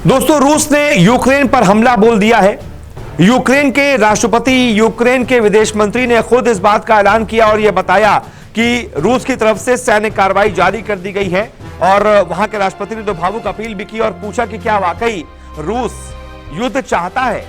दोस्तों, रूस ने यूक्रेन पर हमला बोल दिया है। यूक्रेन के राष्ट्रपति, यूक्रेन के विदेश मंत्री ने खुद इस बात का ऐलान किया और यह बताया कि रूस की तरफ से सैन्य कार्रवाई जारी कर दी गई है। और वहां के राष्ट्रपति ने तो भावुक अपील भी की और पूछा कि क्या वाकई रूस युद्ध चाहता है,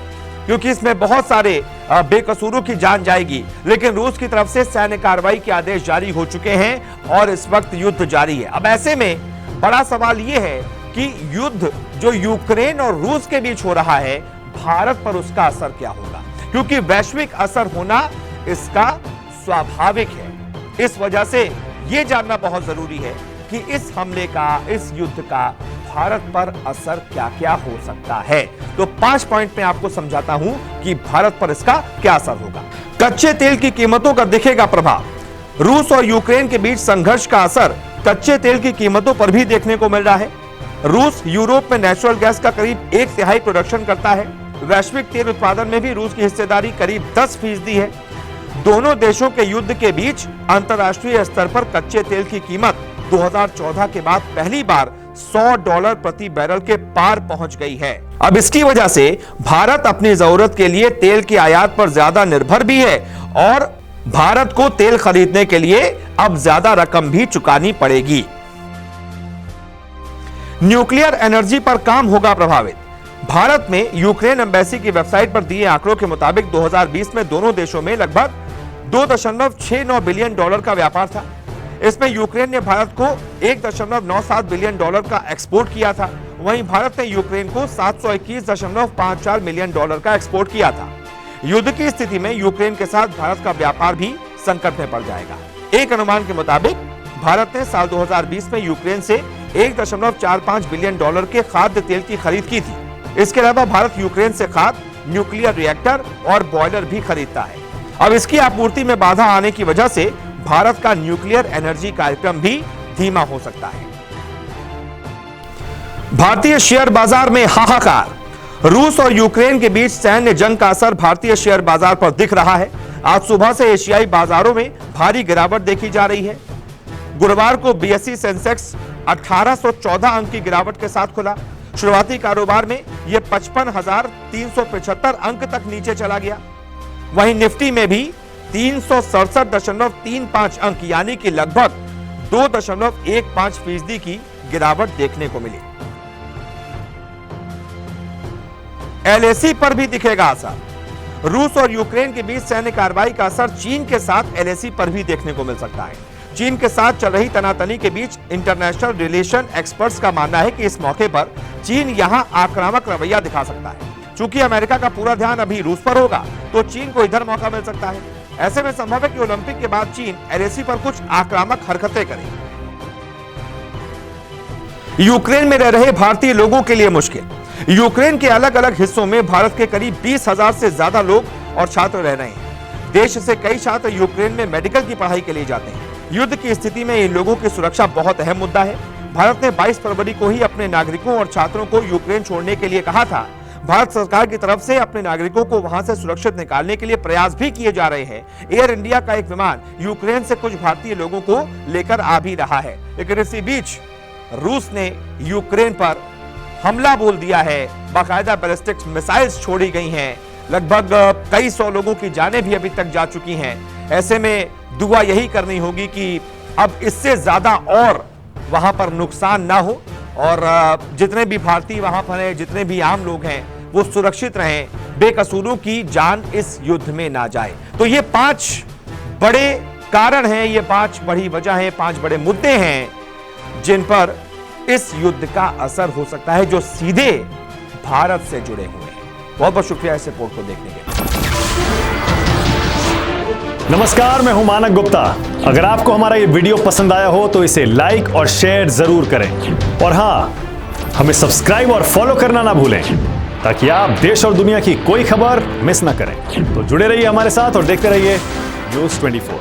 क्योंकि इसमें बहुत सारे बेकसूरों की जान जाएगी। लेकिन रूस की तरफ से सैन्य कार्रवाई के आदेश जारी हो चुके हैं और इस वक्त युद्ध जारी है। अब ऐसे में बड़ा सवाल यह है कि युद्ध जो यूक्रेन और रूस के बीच हो रहा है, भारत पर उसका असर क्या होगा, क्योंकि वैश्विक असर होना इसका स्वाभाविक है। इस वजह से यह जानना बहुत जरूरी है कि इस हमले का, इस युद्ध का भारत पर असर क्या क्या हो सकता है। तो 5 पॉइंट में आपको समझाता हूं कि भारत पर इसका क्या असर होगा। कच्चे तेल की कीमतों का दिखेगा प्रभाव। रूस और यूक्रेन के बीच संघर्ष का असर कच्चे तेल की कीमतों पर भी देखने को मिल रहा है। रूस यूरोप में नेचुरल गैस का करीब 1/3 प्रोडक्शन करता है। वैश्विक तेल उत्पादन में भी रूस की हिस्सेदारी करीब 10% है। दोनों देशों के युद्ध के बीच अंतर्राष्ट्रीय स्तर पर कच्चे तेल की कीमत 2014 के बाद पहली बार $100 प्रति बैरल के पार पहुंच गई है। अब इसकी वजह से भारत अपनी जरूरत के लिए तेल की आयात पर ज्यादा निर्भर भी है और भारत को तेल खरीदने के लिए अब ज्यादा रकम भी चुकानी पड़ेगी। न्यूक्लियर एनर्जी पर काम होगा प्रभावित। भारत में यूक्रेन एम्बेसी की वेबसाइट पर दिए आंकड़ों के मुताबिक 2020 में दोनों देशों में लगभग $2.69 बिलियन का व्यापार था। इसमें यूक्रेन ने भारत को $1.97 बिलियन का एक्सपोर्ट किया था। वहीं भारत ने यूक्रेन को $721.54 मिलियन का एक्सपोर्ट किया था। युद्ध की स्थिति में यूक्रेन के साथ भारत का व्यापार भी संकट में पड़ जाएगा। एक अनुमान के मुताबिक भारत ने साल 2020 में यूक्रेन से $1.45 बिलियन के खाद्य तेल की खरीद की थी। इसके अलावा भारत यूक्रेन से खाद, न्यूक्लियर रिएक्टर और बॉयलर भी खरीदता है। अब इसकी आपूर्ति में बाधा आने की वजह से भारत का न्यूक्लियर एनर्जी कार्यक्रम भी धीमा हो सकता है। भारतीय शेयर बाजार में हाहाकार। रूस और यूक्रेन के बीच सैन्य जंग का असर भारतीय शेयर बाजार पर दिख रहा है। आज सुबह से एशियाई बाजारों में भारी गिरावट देखी जा रही है। गुरुवार को बीएसई सेंसेक्स 1814 अंक की गिरावट के साथ खुला। शुरुआती कारोबार में यह 55,375 अंक तक नीचे चला गया। वहीं निफ्टी में भी 367.35 अंक यानी कि लगभग 2.15% की गिरावट देखने को मिली। एलएसी पर भी दिखेगा असर। रूस और यूक्रेन के बीच सैन्य कार्रवाई का असर चीन के साथ एलएसी पर भी देखने को मिल सकता है। चीन के साथ चल रही तनातनी के बीच इंटरनेशनल रिलेशन एक्सपर्ट्स का मानना है कि इस मौके पर चीन यहां आक्रामक रवैया दिखा सकता है। चूंकि अमेरिका का पूरा ध्यान अभी रूस पर होगा, तो चीन को इधर मौका मिल सकता है। ऐसे में संभव है कि ओलंपिक के बाद चीन एलएसी पर कुछ आक्रामक हरकतें करे। यूक्रेन में रह रहे भारतीय लोगों के लिए मुश्किल। यूक्रेन के अलग अलग हिस्सों में भारत के करीब 20,000 से ज्यादा लोग और छात्र रह रहे हैं। देश से कई छात्र यूक्रेन में मेडिकल की पढ़ाई के लिए जाते हैं। युद्ध की स्थिति में इन लोगों की सुरक्षा बहुत अहम मुद्दा है। भारत ने 22 फरवरी को ही अपने नागरिकों और छात्रों को यूक्रेन छोड़ने के लिए कहा था। भारत सरकार की तरफ से अपने नागरिकों को वहां से सुरक्षित निकालने के लिए प्रयास भी किए जा रहे हैं। एयर इंडिया का एक विमान यूक्रेन से कुछ भारतीय लोगों को लेकर आ भी रहा है। लेकिन इसी बीच रूस ने यूक्रेन पर हमला बोल दिया है। बाकायदा बैलिस्टिक मिसाइल्स छोड़ी गई हैं। लगभग कई 100 लोगों की जानें भी अभी तक जा चुकी हैं। ऐसे में दुआ यही करनी होगी कि अब इससे ज्यादा और वहां पर नुकसान ना हो और जितने भी भारतीय वहां पर हैं, जितने भी आम लोग हैं, वो सुरक्षित रहें, बेकसूरों की जान इस युद्ध में ना जाए। तो ये 5 बड़े कारण हैं, ये 5 बड़ी वजह हैं, 5 बड़े मुद्दे हैं जिन पर इस युद्ध का असर हो सकता है, जो सीधे भारत से जुड़े हुए हैं। बहुत बहुत शुक्रिया इस रिपोर्ट को देखने के लिए। नमस्कार, मैं हूं मानक गुप्ता। अगर आपको हमारा ये वीडियो पसंद आया हो तो इसे लाइक और शेयर जरूर करें और हां, हमें सब्सक्राइब और फॉलो करना ना भूलें ताकि आप देश और दुनिया की कोई खबर मिस ना करें। तो जुड़े रहिए हमारे साथ और देखते रहिए न्यूज़ 24।